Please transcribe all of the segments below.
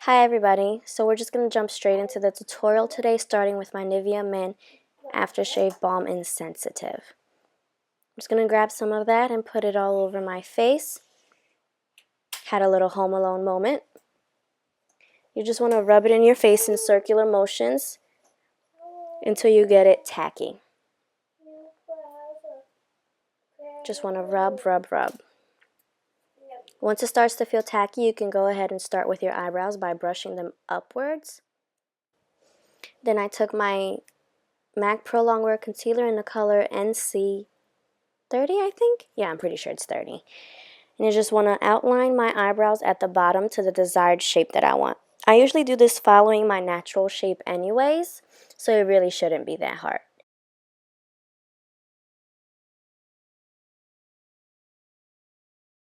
Hi everybody, so we're just going to jump straight into the tutorial today, starting with my Nivea Men Aftershave Balm Insensitive. I'm just going to grab some of that and put it all over my face. Had a little Home Alone moment. You just want to rub it in your face in circular motions until you get it tacky. Just want to rub, rub, rub. Once it starts to feel tacky, you can go ahead and start with your eyebrows by brushing them upwards. Then I took my MAC Pro Longwear Concealer in the color NC 30, I think? Yeah, I'm pretty sure it's 30. And you just want to outline my eyebrows at the bottom to the desired shape that I want. I usually do this following my natural shape anyways, so it really shouldn't be that hard.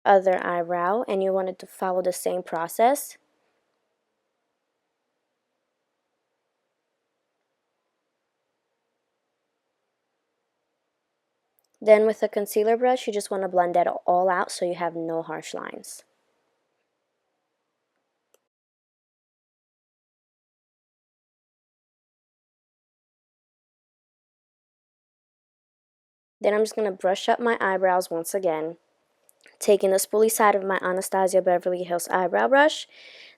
Other eyebrow, and you wanted to follow the same process. Then with a concealer brush, you just want to blend that all out so you have no harsh lines. Then I'm just going to brush up my eyebrows once again, taking the spoolie side of my Anastasia Beverly Hills eyebrow brush.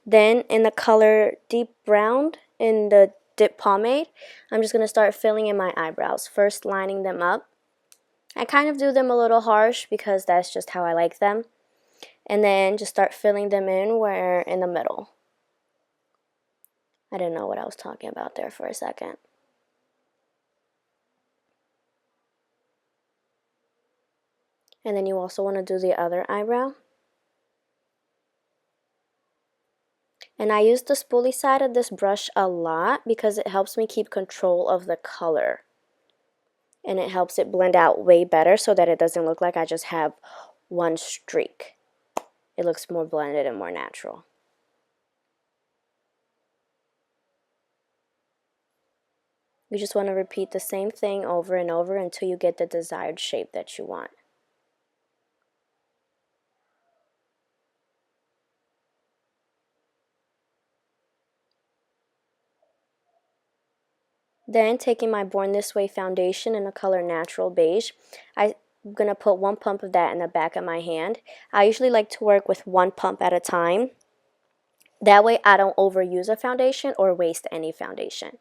Then in the color Deep Brown in the Dip Pomade, I'm just going to start filling in my eyebrows, first lining them up. I kind of do them a little harsh because that's just how I like them. And then just start filling them in where in the middle. I didn't know what I was talking about there for a second. And then you also want to do the other eyebrow. And I use the spoolie side of this brush a lot because it helps me keep control of the color. And it helps it blend out way better so that it doesn't look like I just have one streak. It looks more blended and more natural. You just want to repeat the same thing over and over until you get the desired shape that you want. Then taking my Born This Way foundation in the color Natural Beige, I'm going to put one pump of that in the back of my hand. I usually like to work with one pump at a time. That way I don't overuse a foundation or waste any foundation.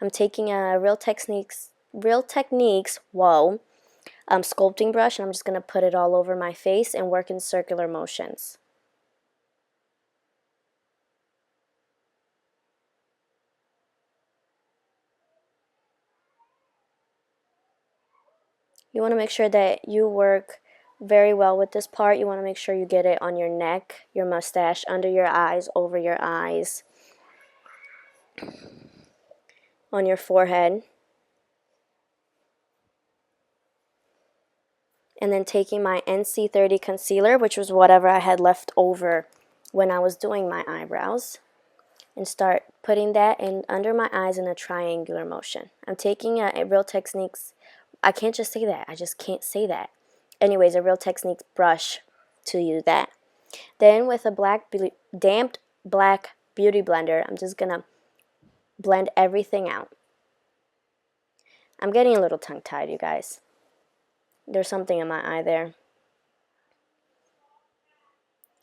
I'm taking a Real Techniques sculpting brush, and I'm just going to put it all over my face and work in circular motions. You want to make sure that you work very well with this part. You want to make sure you get it on your neck, your mustache, under your eyes, over your eyes, on your forehead. And then taking my NC30 concealer, which was whatever I had left over when I was doing my eyebrows, and start putting that in under my eyes in a triangular motion. I'm taking a Real Techniques, I can't just say that, I just can't say that. Anyways, a Real Techniques brush to use that. Then with a damped black beauty blender, I'm just going to blend everything out. I'm getting a little tongue-tied, you guys. There's something in my eye there.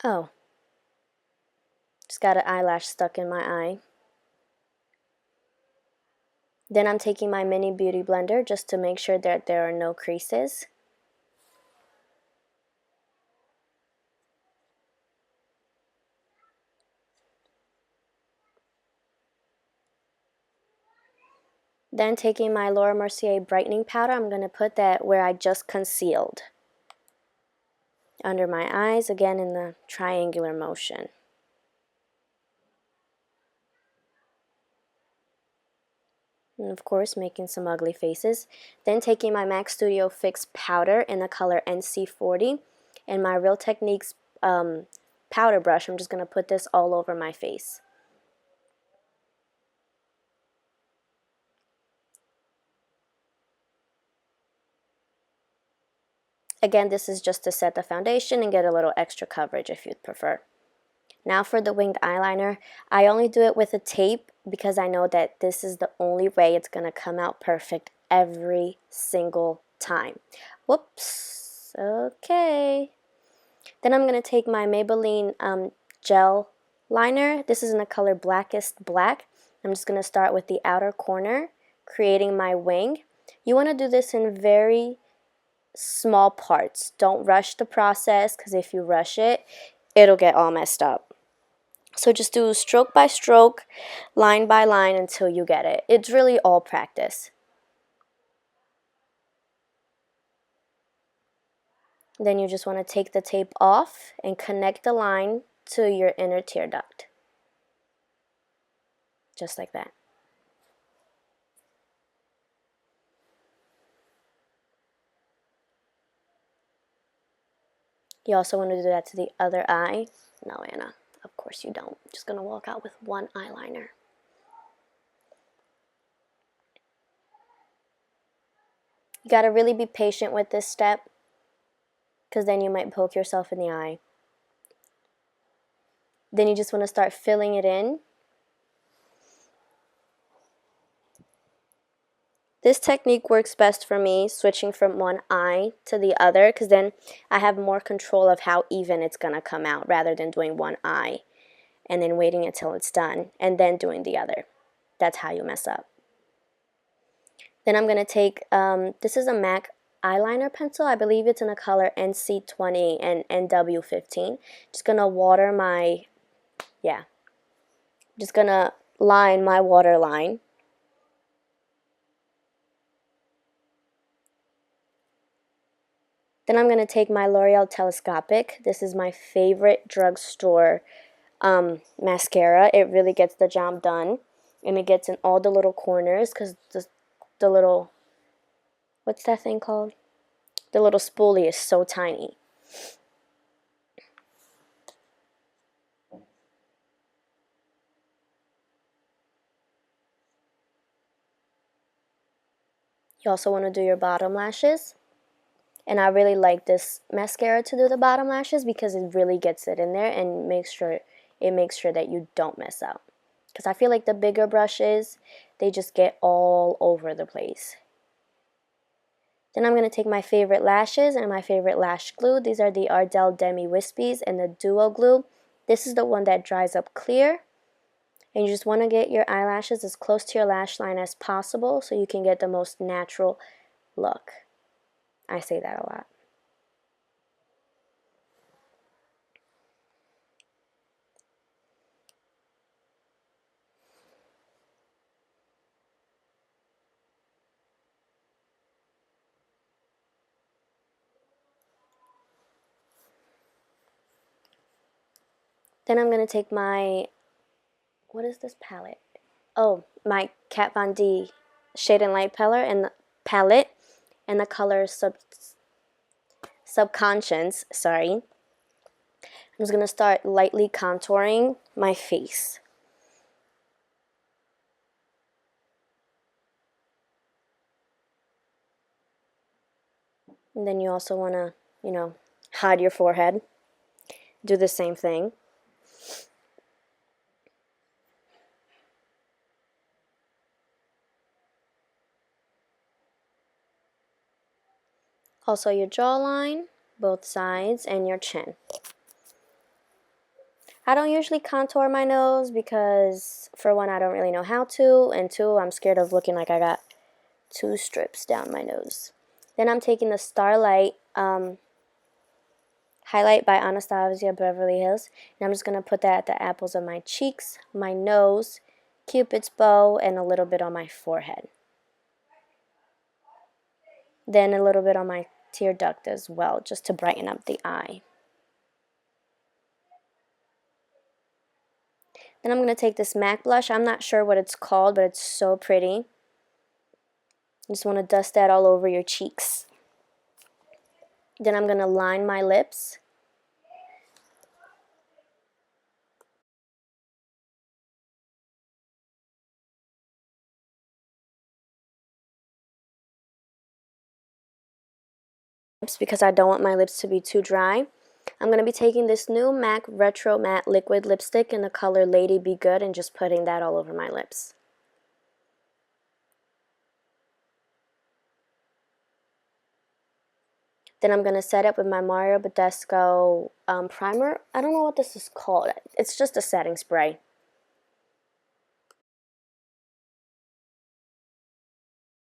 Oh. Just got an eyelash stuck in my eye. Then I'm taking my mini beauty blender just to make sure that there are no creases. Then taking my Laura Mercier brightening powder, I'm going to put that where I just concealed. Under my eyes, again in the triangular motion. And of course, making some ugly faces. Then taking my MAC Studio Fix powder in the color NC40 and my Real Techniques powder brush, I'm just going to put this all over my face. Again, this is just to set the foundation and get a little extra coverage if you'd prefer. Now for the winged eyeliner, I only do it with a tape because I know that this is the only way it's going to come out perfect every single time. Whoops. Okay. Then I'm going to take my Maybelline gel liner. This is in the color Blackest Black. I'm just going to start with the outer corner, creating my wing. You want to do this in very small parts. Don't rush the process, because if you rush it, it'll get all messed up. So just do stroke by stroke, line by line until you get it. It's really all practice. Then you just want to take the tape off and connect the line to your inner tear duct. Just like that. You also want to do that to the other eye. No, Anna, of course you don't. Just going to walk out with one eyeliner. You got to really be patient with this step, because then you might poke yourself in the eye. Then you just want to start filling it in. This technique works best for me, switching from one eye to the other, because then I have more control of how even it's going to come out, rather than doing one eye and then waiting until it's done and then doing the other. That's how you mess up. Then I'm going to take, this is a MAC eyeliner pencil. I believe it's in the color NC20 and NW15. Just going to water my, just going to line my waterline. Then I'm going to take my L'Oreal Telescopic. This is my favorite drugstore mascara. It really gets the job done. And it gets in all the little corners, because the little, what's that thing called? The little spoolie is so tiny. You also want to do your bottom lashes. And I really like this mascara to do the bottom lashes, because it really gets it in there and makes sure that you don't mess up. Because I feel like the bigger brushes, they just get all over the place. Then I'm going to take my favorite lashes and my favorite lash glue. These are the Ardell Demi Wispies and the Duo Glue. This is the one that dries up clear. And you just want to get your eyelashes as close to your lash line as possible so you can get the most natural look. I say that a lot. Then I'm going to take my, what is this palette? Oh, my Kat Von D Shade and Light palette and the color Subconscious, sorry. I'm just going to start lightly contouring my face. And then you also want to, hide your forehead. Do the same thing. Also your jawline, both sides, and your chin. I don't usually contour my nose because, for one, I don't really know how to, and two, I'm scared of looking like I got two strips down my nose. Then I'm taking the Starlight highlight by Anastasia Beverly Hills, and I'm just going to put that at the apples of my cheeks, my nose, Cupid's bow, and a little bit on my forehead. Then a little bit on my tear duct as well, just to brighten up the eye. Then I'm going to take this MAC blush. I'm not sure what it's called, but it's so pretty. You just want to dust that all over your cheeks. Then I'm going to line my lips. Because I don't want my lips to be too dry. I'm going to be taking this new MAC Retro Matte Liquid Lipstick in the color Lady Be Good and just putting that all over my lips. Then I'm going to set it with my Mario Badescu primer. I don't know what this is called. It's just a setting spray.